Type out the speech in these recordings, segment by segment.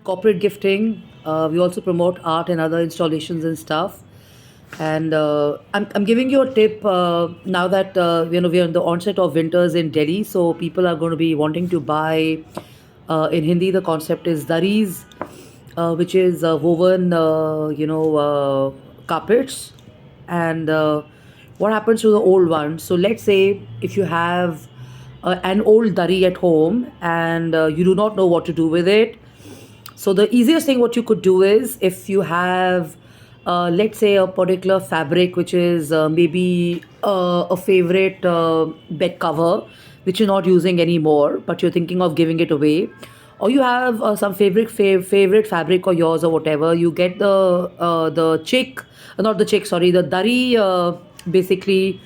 corporate gifting. We also promote art and other installations and stuff. And I'm giving you a tip now that we're in the onset of winters in Delhi, so people are going to be wanting to buy. In Hindi, the concept is daris, which is woven, carpets. And what happens to the old ones? So let's say if you have an old dari at home and you do not know what to do with it, so the easiest thing what you could do is if you have, let's say, a particular fabric which is maybe a favorite bed cover which you're not using anymore, but you're thinking of giving it away, or you have some favorite fabric or yours or whatever, you get the chick, not the chick, sorry, the dari, basically.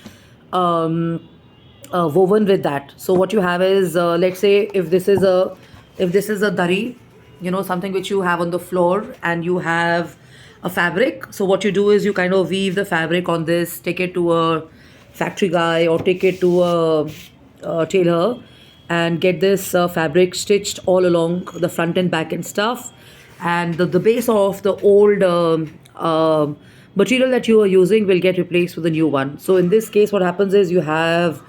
Um, Woven with that. So what you have is, let's say, if this is a dari, something which you have on the floor, and you have a fabric. So what you do is you kind of weave the fabric on this, take it to a factory guy or take it to a tailor, and get this fabric stitched all along the front and back and stuff. And the base of the old material that you are using will get replaced with a new one. So in this case, what happens is you have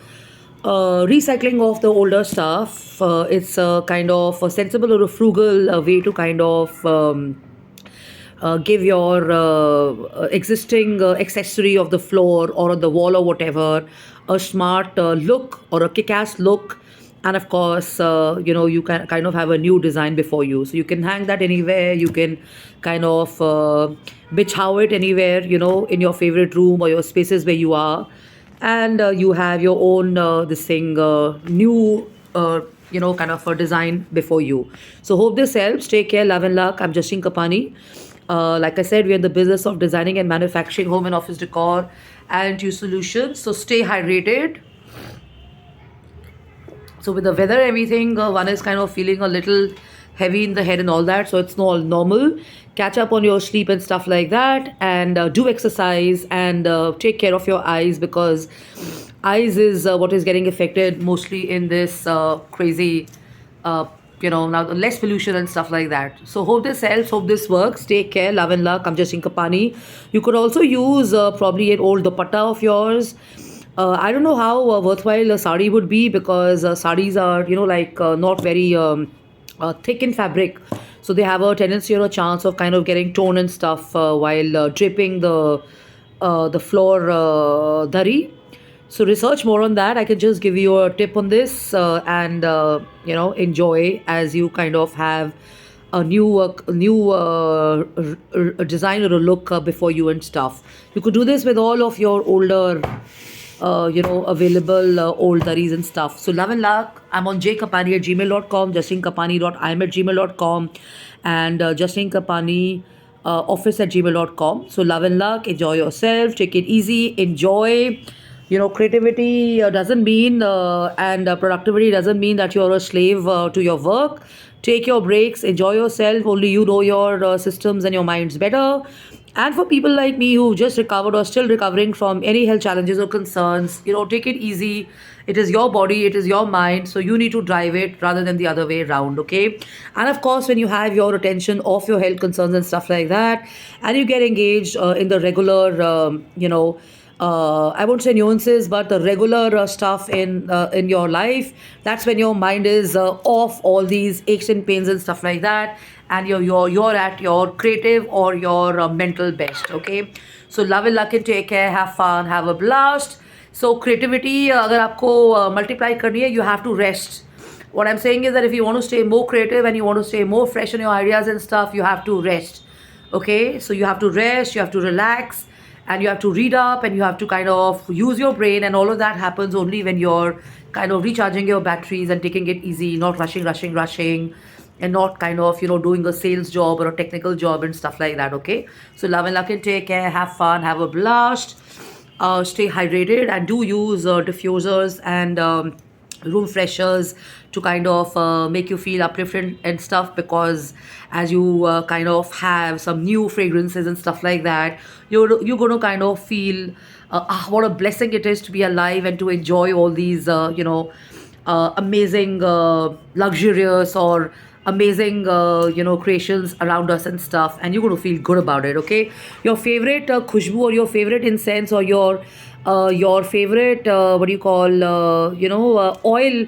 recycling of the older stuff. It's a kind of a sensible or a frugal way to kind of give your existing accessory of the floor or on the wall or whatever a smart look or a kick-ass look. And of course, you can kind of have a new design before you, so you can hang that anywhere. You can kind of bitch how it anywhere, in your favorite room or your spaces where you are. And you have your own this thing, new, kind of a design before you. So hope this helps. Take care. Love and luck. I'm Justine Kapani. Like I said, we're in the business of designing and manufacturing home and office decor and interior solutions. So stay hydrated. So with the weather, everything, one is kind of feeling a little heavy in the head and all that. So it's all normal. Catch up on your sleep and stuff like that, and do exercise, and take care of your eyes, because eyes is what is getting affected mostly in this crazy, now less pollution and stuff like that. So hope this helps. Hope this works. Take care. Love and luck. I'm Justine Kapani. You could also use probably an old dupatta of yours. I don't know how worthwhile a sari would be, because saris are, not very thick in fabric. So they have a tendency or a chance of kind of getting torn and stuff while draping the floor dari. So research more on that. I can just give you a tip on this, and enjoy as you kind of have a new design or a look before you and stuff. You could do this with all of your older available old daris and stuff. So love and luck. I'm on jkapani@gmail.com, justinekapani.im@gmail.com, and Justine Kapani office@gmail.com. So love and luck. Enjoy yourself. Take it easy. Enjoy. Creativity doesn't mean and productivity doesn't mean that you're a slave to your work. Take your breaks. Enjoy yourself. Only you know your systems and your minds better. And for people like me who just recovered or still recovering from any health challenges or concerns, take it easy. It is your body, it is your mind, so you need to drive it rather than the other way around, okay? And of course, when you have your attention off your health concerns and stuff like that, and you get engaged in the regular, I won't say nuances, but the regular stuff in your life, that's when your mind is off all these aches and pains and stuff like that, and you're at your creative or your mental best. Okay, so love and luck and take care. Have fun. Have a blast. So creativity, अगर आपको multiply करनी है, you have to rest. What I'm saying is that if you want to stay more creative and you want to stay more fresh in your ideas and stuff, you have to rest. Okay, so you have to rest, you have to relax, and you have to read up, and you have to kind of use your brain, and all of that happens only when you're kind of recharging your batteries and taking it easy, not rushing, and not kind of doing a sales job or a technical job and stuff like that. Okay, so love and luck and take care. Have fun. Have a blast. Stay hydrated, and do use diffusers and room freshers to kind of make you feel uplifted and stuff, because as you kind of have some new fragrances and stuff like that, you're going to kind of feel what a blessing it is to be alive and to enjoy all these amazing luxurious or amazing creations around us and stuff, and you're going to feel good about it. Okay, your favorite khushbu or your favorite incense or your favorite what do you call oil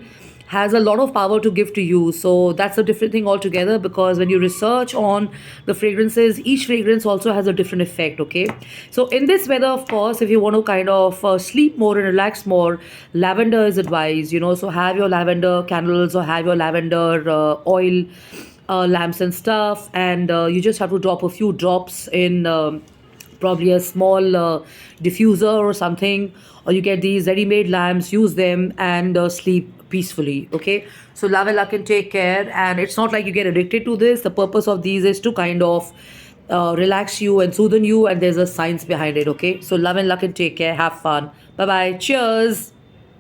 has a lot of power to give to you. So that's a different thing altogether, because when you research on the fragrances, each fragrance also has a different effect. Okay, so in this weather, of course, if you want to kind of sleep more and relax more, lavender is advised. So have your lavender candles or have your lavender oil lamps and stuff, and you just have to drop a few drops in probably a small diffuser or something, or you get these ready-made lamps, use them, and sleep peacefully. Okay, so love and luck and take care. And it's not like you get addicted to this. The purpose of these is to kind of relax you and soothe you, and there's a science behind it. Okay, so love and luck and take care, have fun, bye bye, cheers.